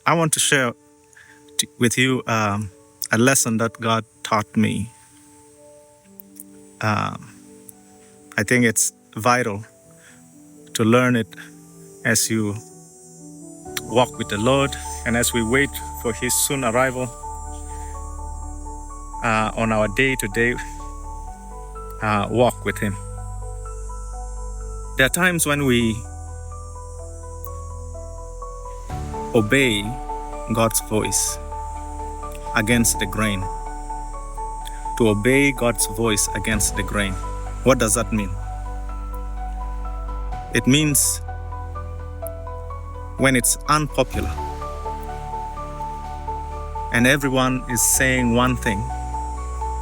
I want to share with you a lesson that God taught me. I think it's vital to learn it as you walk with the Lord and as we wait for His soon arrival on our day-to-day walk with Him. There are times when we obey God's voice against the grain. To obey God's voice against the grain. What does that mean? It means when it's unpopular and everyone is saying one thing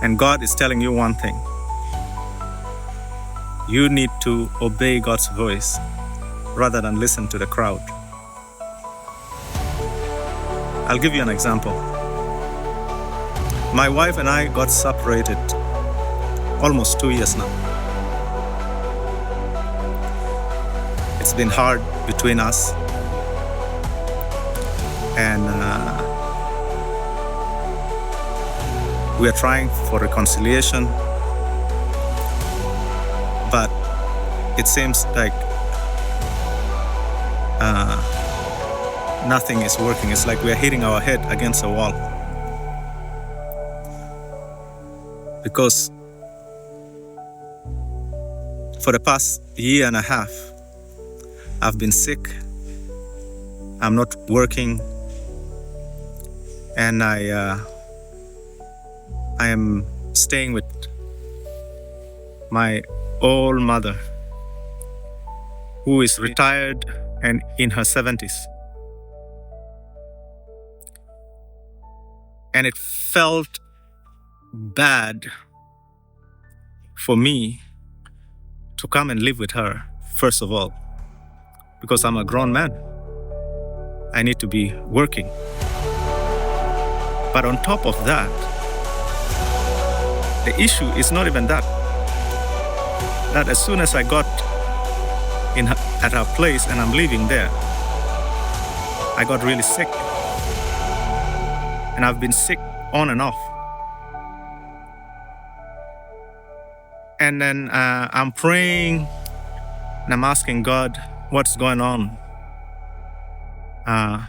and God is telling you one thing, you need to obey God's voice rather than listen to the crowd. I'll give you an example. My wife and I got separated almost 2 years now. It's been hard between us, and we are trying for reconciliation, but it seems like nothing is working. It's like we are hitting our head against a wall. Because for the past year and a half, I've been sick. I'm not working, and I am staying with my old mother, who is retired and in her 70s. And it felt bad for me to come and live with her, first of all, because I'm a grown man. I need to be working. But on top of that, the issue is not even that. That as soon as I got at her place and I'm living there, I got really sick. And I've been sick on and off. And then I'm praying and I'm asking God, what's going on? I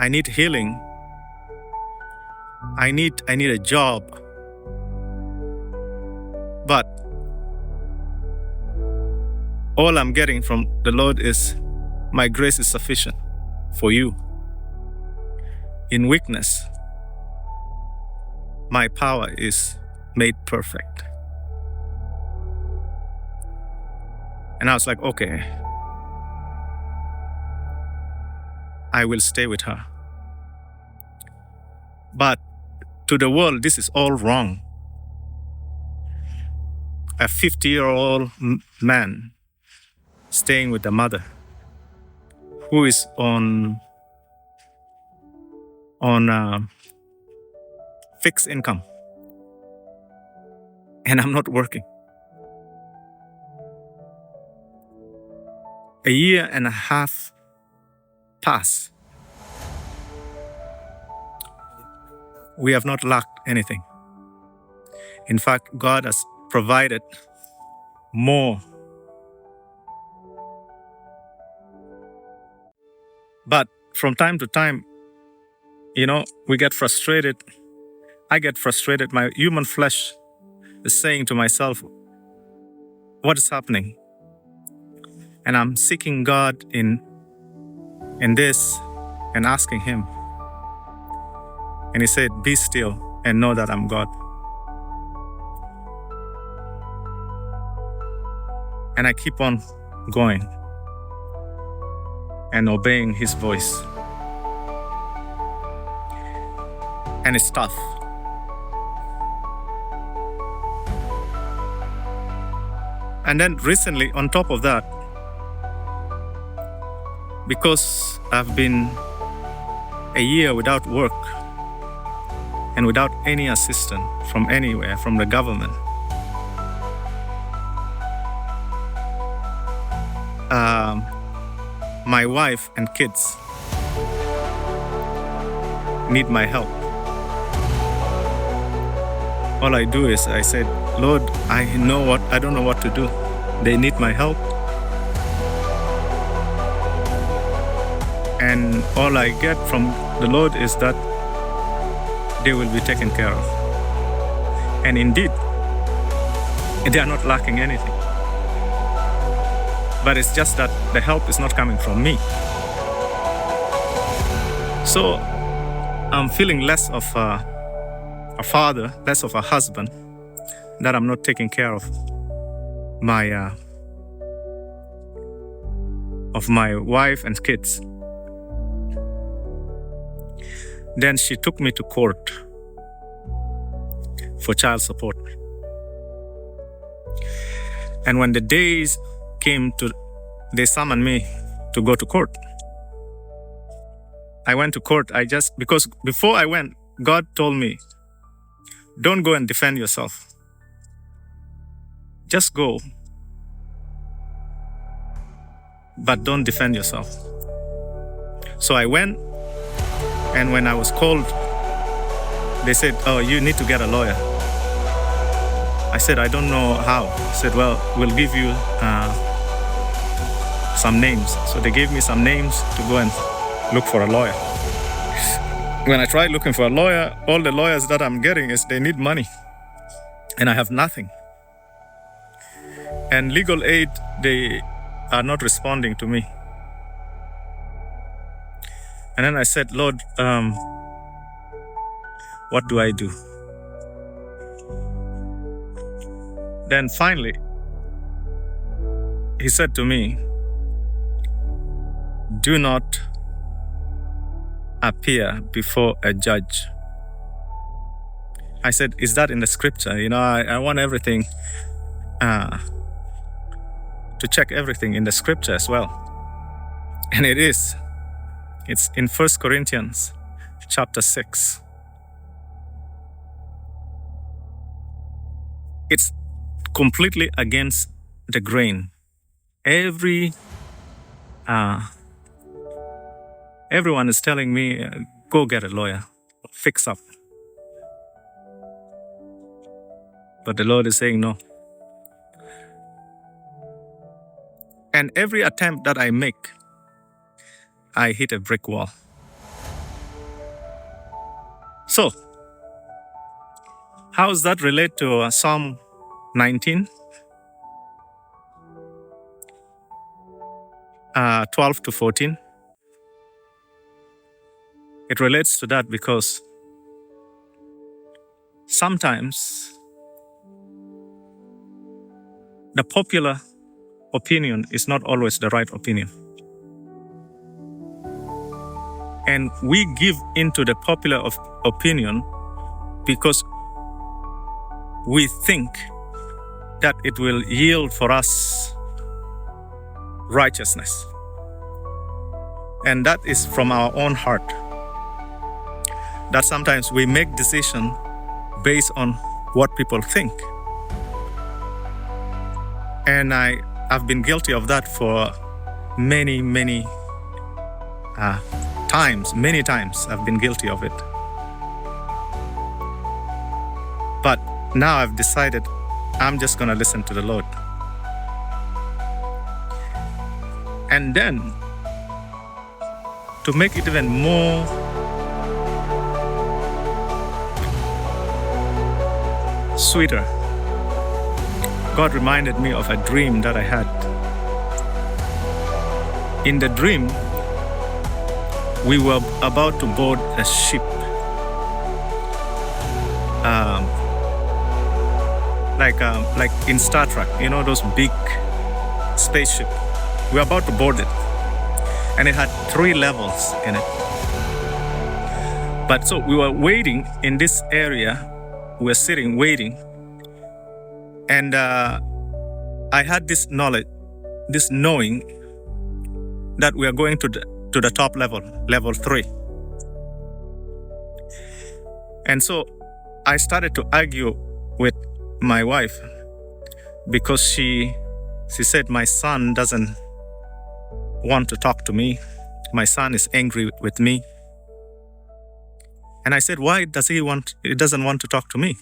need healing. I need a job. But all I'm getting from the Lord is, my grace is sufficient for you. In weakness, my power is made perfect. And I was like, okay, I will stay with her. But to the world, this is all wrong. A 50-year-old man staying with the mother who is on fixed income, and I'm not working. A year and a half passed. We have not lacked anything. In fact, God has provided more. But from time to time, we get frustrated. I get frustrated. My human flesh is saying to myself, what is happening? And I'm seeking God in this and asking Him. And He said, be still and know that I'm God. And I keep on going and obeying His voice. And it's tough. And then recently, on top of that, because I've been a year without work and without any assistance from anywhere, from the government, my wife and kids need my help, all I do is I said, Lord, I don't know what to do. They need my help. And all I get from the Lord is that they will be taken care of. And indeed, they are not lacking anything. But it's just that the help is not coming from me. So I'm feeling less of a father, less of a husband, that I'm not taking care of my wife and kids. Then she took me to court for child support. And when the days came they summoned me to go to court. I went to court. Because before I went, God told me, don't go and defend yourself. Just go, but don't defend yourself. So I went, and when I was called, they said, oh, you need to get a lawyer. I said, I don't know how. I said, well, we'll give you some names. So they gave me some names to go and look for a lawyer. When I tried looking for a lawyer, all the lawyers that I'm getting is they need money, and I have nothing. And legal aid, they are not responding to me. And then I said, Lord, what do I do? Then finally, he said to me, do not appear before a judge. I said, is that in the scripture? I want everything, to check everything in the scripture as well. And it is. It's in 1 Corinthians chapter 6. It's completely against the grain. Everyone is telling me, go get a lawyer, fix up. But the Lord is saying no. And every attempt that I make, I hit a brick wall. So, how does that relate to Psalm 19? 12 to 14? It relates to that because sometimes the popular opinion is not always the right opinion. And we give into the popular opinion because we think that it will yield for us righteousness. And that is from our own heart. That sometimes we make decisions based on what people think. And I've been guilty of that for many times. Many times I've been guilty of it. But now I've decided I'm just going to listen to the Lord. And then, to make it even more sweeter, God reminded me of a dream that I had. In the dream, we were about to board a ship. Like in Star Trek, those big spaceship. We were about to board it. And it had 3 levels in it. But so we were waiting in this area. We were sitting, waiting. And I had this knowledge, this knowing that we are going to the top level, level 3. And so I started to argue with my wife because she said my son doesn't want to talk to me. My son is angry with me. And I said, why does he doesn't want to talk to me?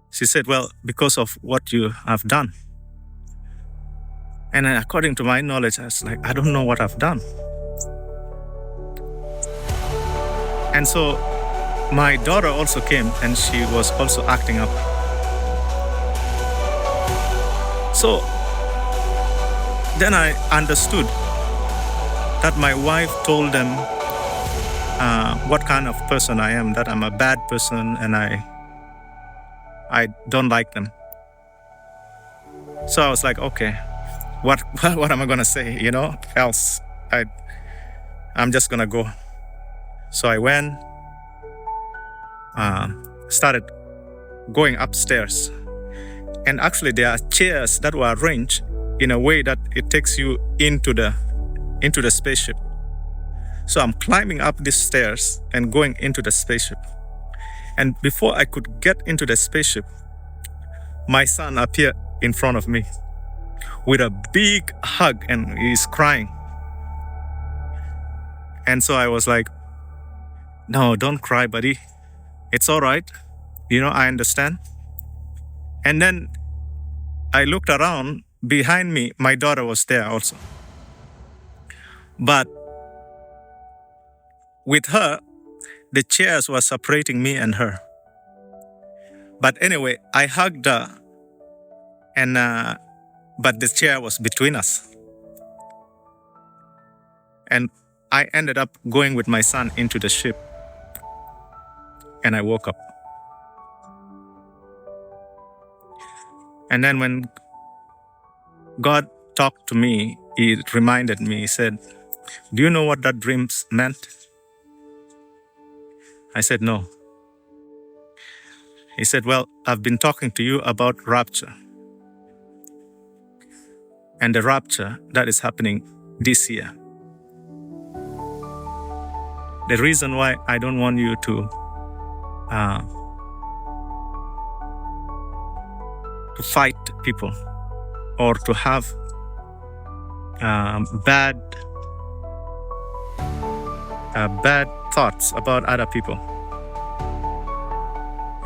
She said, well, because of what you have done. And according to my knowledge, I was like, I don't know what I've done. And so my daughter also came, and she was also acting up. So then I understood that my wife told them what kind of person I am, that I'm a bad person and I don't like them. So I was like, okay, what am I gonna say, else I'm just gonna go. So I went, started going upstairs. And actually there are chairs that were arranged in a way that it takes you into the spaceship. So I'm climbing up these stairs and going into the spaceship. And before I could get into the spaceship, my son appeared in front of me with a big hug, and he's crying. And so I was like, no, don't cry, buddy. It's all right. I understand. And then I looked around. Behind me, my daughter was there also. But with her, the chairs were separating me and her. But anyway, I hugged her, and but the chair was between us. And I ended up going with my son into the ship, and I woke up. And then when God talked to me, He reminded me, He said, do you know what that dream meant? I said, no. He said, well, I've been talking to you about rapture. And the rapture that is happening this year. The reason why I don't want you to fight people or to have bad thoughts about other people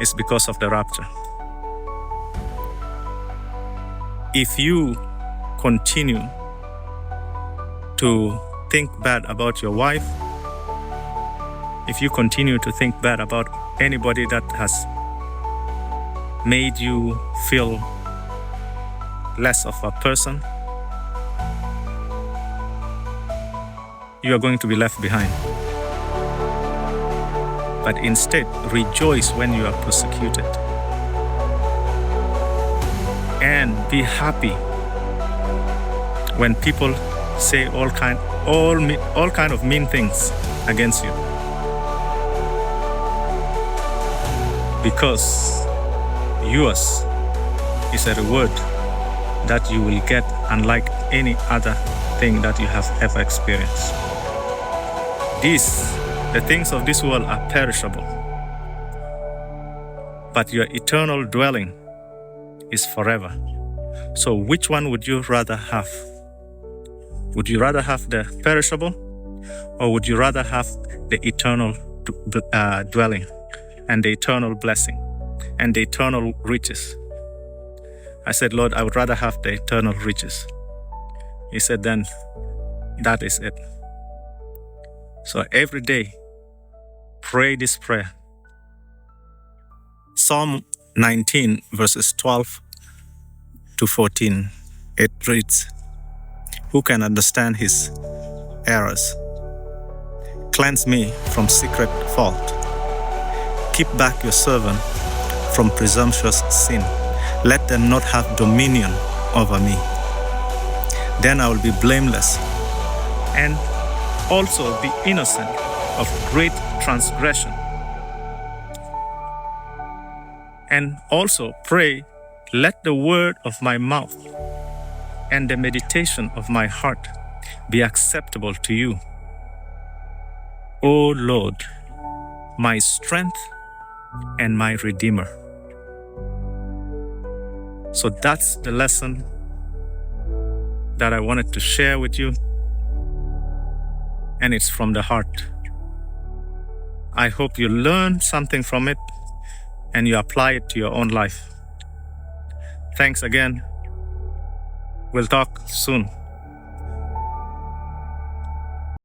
is because of the rapture. If you continue to think bad about your wife, if you continue to think bad about anybody that has made you feel less of a person, you are going to be left behind. But instead, rejoice when you are persecuted. And be happy when people say all kind of mean things against you. Because yours is a reward that you will get unlike any other thing that you have ever experienced. The things of this world are perishable, but your eternal dwelling is forever. So which one would you rather have? Would you rather have the perishable, or would you rather have the eternal dwelling and the eternal blessing and the eternal riches? I said, Lord, I would rather have the eternal riches. He said, then that is it. So every day, pray this prayer. Psalm 19, verses 12 to 14, it reads, who can understand his errors? Cleanse me from secret fault. Keep back your servant from presumptuous sin. Let them not have dominion over me. Then I will be blameless and also be innocent of great transgression. And also pray, let the word of my mouth and the meditation of my heart be acceptable to you, O Lord, my strength and my Redeemer. So that's the lesson that I wanted to share with you. And it's from the heart. I hope you learn something from it and you apply it to your own life. Thanks again. We'll talk soon.